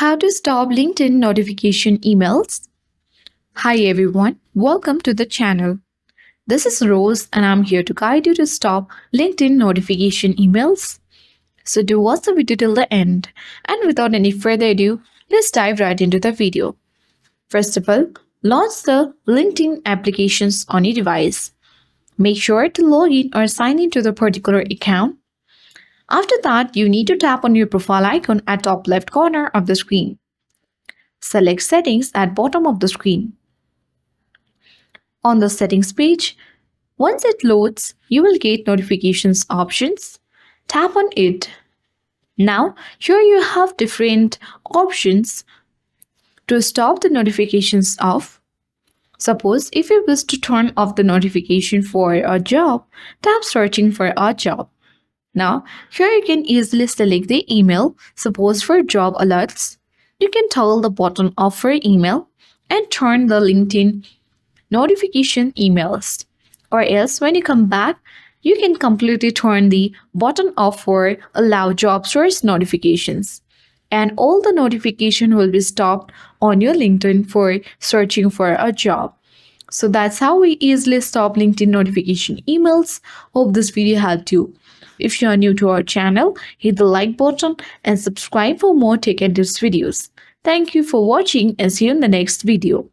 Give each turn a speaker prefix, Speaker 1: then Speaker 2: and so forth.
Speaker 1: How to stop LinkedIn notification emails. Hi everyone, welcome to the channel. This is Rose and I'm here to guide you to stop LinkedIn notification emails. So do watch the video till the end. And without any further ado, let's dive right into the video. First of all, launch the LinkedIn applications on your device. Make sure to log in or sign into the particular account. After that, you need to tap on your profile icon at top left corner of the screen. Select Settings at bottom of the screen. On the Settings page, once it loads, you will get Notifications options. Tap on it. Now, here you have different options to stop the notifications off. Suppose if you wish to turn off the notification for a job, tap Searching for a job. Now, here you can easily select the email. Suppose for job alerts, you can toggle the button off for email and turn the LinkedIn notification emails. Or else when you come back, you can completely turn the button off for allow job source notifications. And all the notification will be stopped on your LinkedIn for searching for a job. So that's how we easily stop LinkedIn notification emails. Hope this video helped you. If you are new to our channel, hit the like button and subscribe for more tech and tips videos. Thank you for watching and see you in the next video.